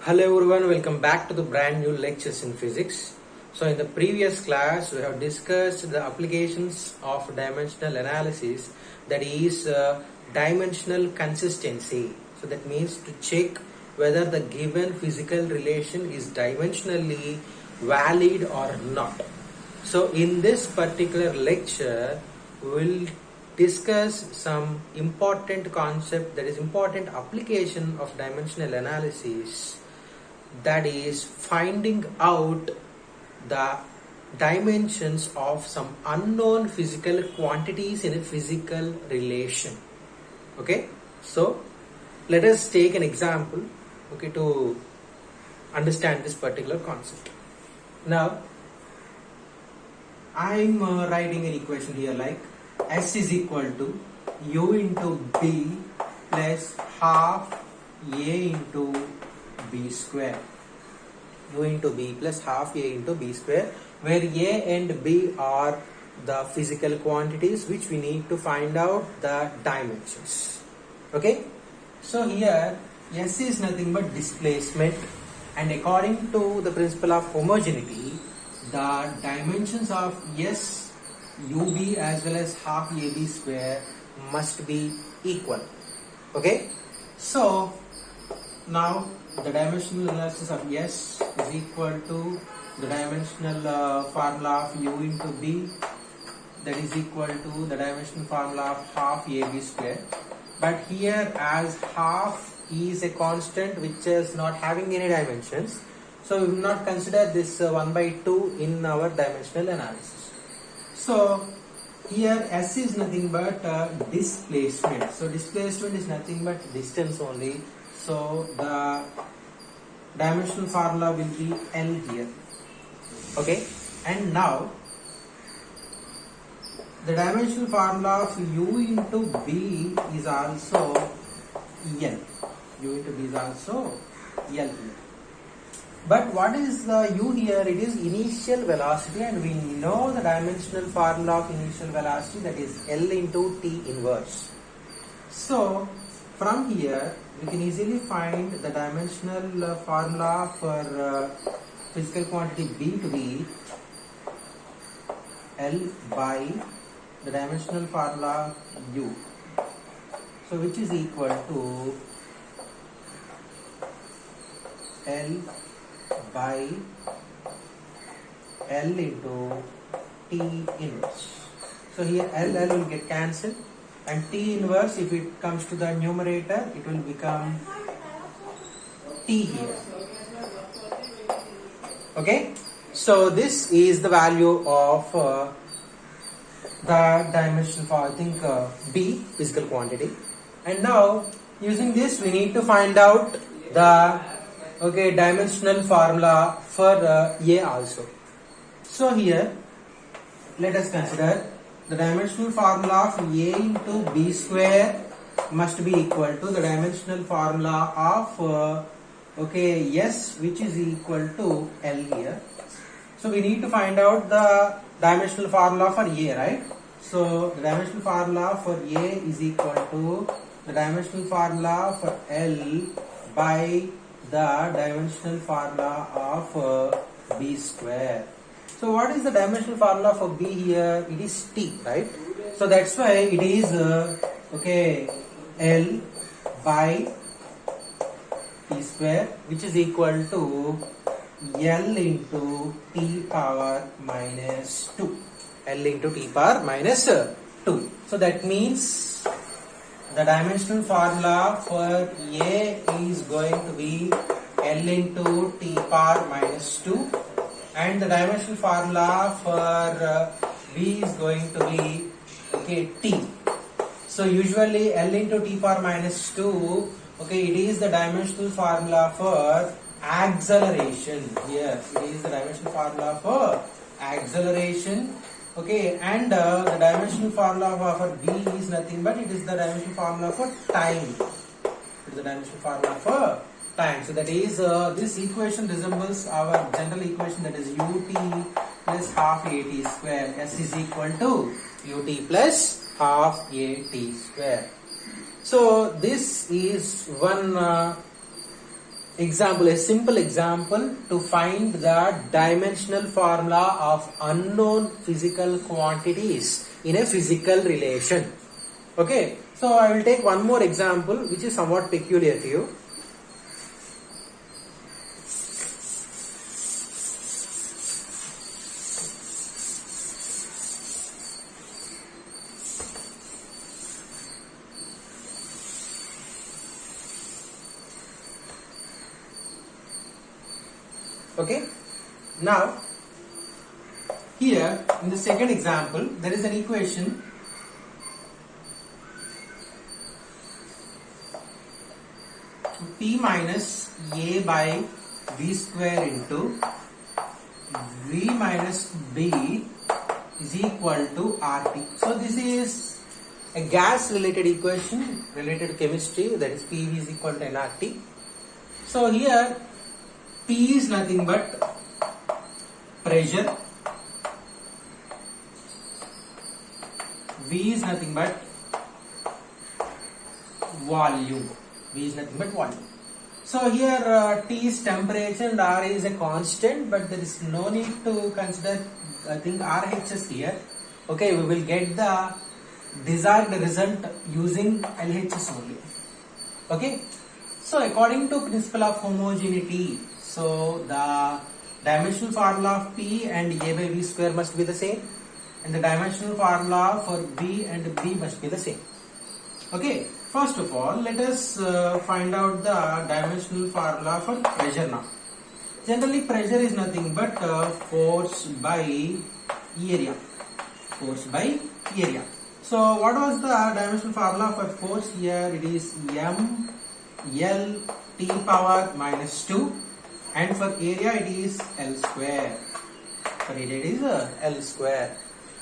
Hello everyone, welcome back to the brand new lectures in physics. So in the previous class we have discussed the applications of dimensional analysis, that is dimensional consistency. So that means to check whether the given physical relation is dimensionally valid or not. So in this particular lecture we will discuss some important concept, that is important application of dimensional analysis, that is finding out the dimensions of some unknown physical quantities in a physical relation. Okay, so let us take an example, okay, to understand this particular concept. Now I'm writing an equation here like S is equal to U into B plus half A into B square. U into B plus half A into B square, where A and B are the physical quantities which we need to find out the dimensions. Okay, so here S is nothing but displacement, and according to the principle of homogeneity, the dimensions of S UB as well as half AB square must be equal. Okay, so now the dimensional analysis of S is equal to the dimensional formula of U into B, that is equal to the dimensional formula of half AB square. But here, as half is a constant which is not having any dimensions, so we will not consider this 1 by 2 in our dimensional analysis. So here S is nothing but displacement. So displacement is nothing but distance only. So the dimensional formula will be L here. Okay, and now the dimensional formula of U into B is also L. U into B is also L here. But what is the U here? It is initial velocity, and we know the dimensional formula of initial velocity, that is L into T inverse. So from here we can easily find the dimensional formula for physical quantity B to be L by the dimensional formula U, so which is equal to L by L into T inverse. So here L will get cancelled, and T inverse, if it comes to the numerator, it will become T here. Okay, so this is the value of the dimension for B, physical quantity. And now using this we need to find out the dimensional formula for A also. So here let us consider the dimensional formula of A into B square must be equal to the dimensional formula of S, which is equal to L here. So we need to find out the dimensional formula for A, right? So the dimensional formula for A is equal to the dimensional formula for L by the dimensional formula of B square. So what is the dimensional formula for B here? It is T, right? So that's why it is L by T square, which is equal to L into T power minus 2. L into T power minus 2. So that means the dimensional formula for A is going to be L into T power minus 2, and the dimensional formula for B is going to be T. So usually L into T power minus 2, it is the dimensional formula for acceleration. Here it is the dimensional formula for acceleration. And the dimensional formula for B is nothing but it is the dimensional formula for time. It is the dimensional formula for time. So that is this equation resembles our general equation, that is ut plus half at square. S is equal to ut plus half at square. So this is one example, a simple example to find the dimensional formula of unknown physical quantities in a physical relation. Okay, so I will take one more example which is somewhat peculiar to you. Okay, now here in the second example there is an equation P minus A by V square into V minus B is equal to RT. So this is a gas related equation related to chemistry, that is PV is equal to nRT. So here P is nothing but pressure, V is nothing but volume. V is nothing but volume. So here T is temperature and R is a constant, but there is no need to consider RHS here. Okay, we will get the desired result using LHS only. Okay, so according to principle of homogeneity, so the dimensional formula of P and A by V square must be the same, and the dimensional formula for B and B must be the same. Okay, first of all, let us find out the dimensional formula for pressure now. Generally, pressure is nothing but force by area. Force by area. So, what was the dimensional formula for force here? It is M L T power minus 2, and for area it is L square. For area it is L square.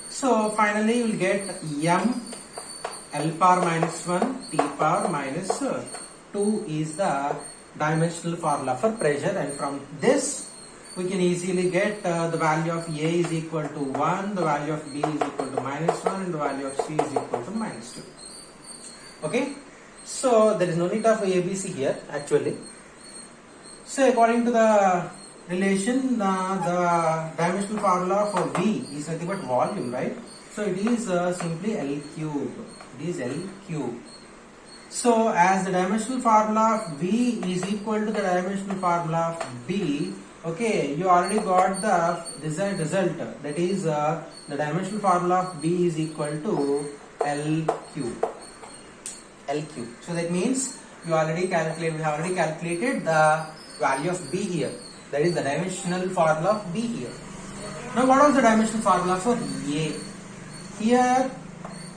So, finally, you will get M L power minus 1 T power minus 2 is the dimensional formula for pressure, and from this we can easily get the value of A is equal to 1, the value of B is equal to minus 1, and the value of C is equal to minus 2. Okay, so there is no need of ABC here actually. So according to the relation, the dimensional formula for V is nothing but volume, right? So it is simply L cube. It is L cube. So as the dimensional formula of V is equal to the dimensional formula of B, okay, you already got the desired result. That is the dimensional formula of B is equal to L cube. L cube. So that means we have already calculated the value of B here. That is the dimensional formula of B here. Now what was the dimensional formula for A? Here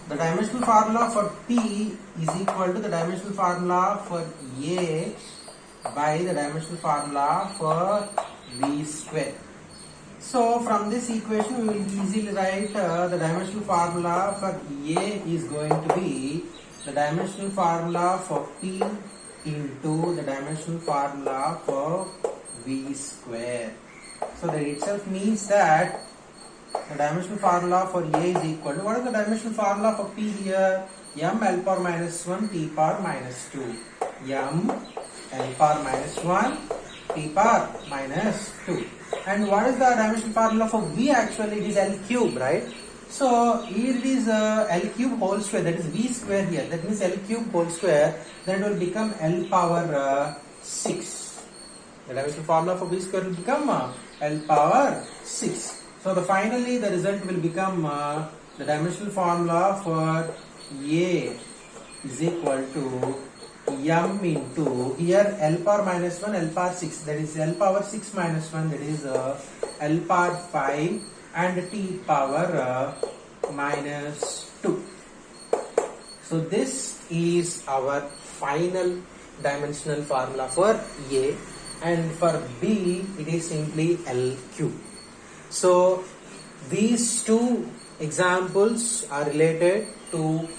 the dimensional formula for P is equal to the dimensional formula for A by the dimensional formula for V square. So from this equation we will easily write the dimensional formula for A is going to be the dimensional formula for P into the dimensional formula for V square. So that itself means that the dimensional formula for A is equal to, what is the dimensional formula for P here? M L power minus 1 T power minus 2. M L power minus 1 T power minus 2. And what is the dimensional formula for V? Actually it is L cube, right? So here it is L cube whole square, that is V square here. That means L cube whole square, then it will become L power 6. The dimensional formula for V square will become L power 6. So finally the result will become the dimensional formula for A is equal to M into here L power minus 1 L power 6, that is L power 6 minus 1, that is L power 5, and T power minus 2. So this is our final dimensional formula for A, and for B it is simply L cube. So these two examples are related to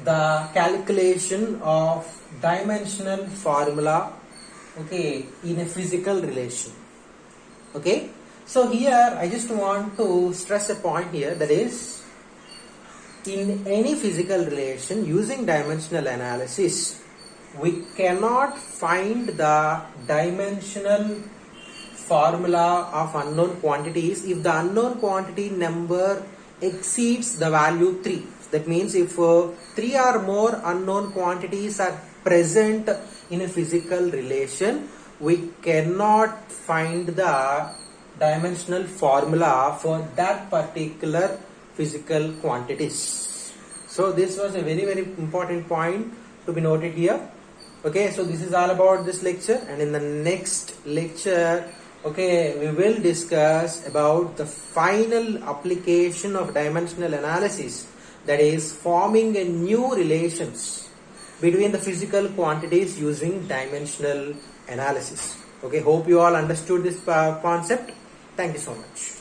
the calculation of dimensional formula, okay, in a physical relation. Okay, so here I just want to stress a point here, that is, in any physical relation using dimensional analysis, we cannot find the dimensional formula of unknown quantities if the unknown quantity number exceeds the value 3. That means if 3 or more unknown quantities are present in a physical relation, we cannot find the dimensional formula for that particular physical quantities. So this was a very important point to be noted here. Okay, so this is all about this lecture, and in the next lecture, okay, we will discuss about the final application of dimensional analysis, that is forming a new relations between the physical quantities using dimensional analysis. Okay, hope you all understood this concept. Thank you so much.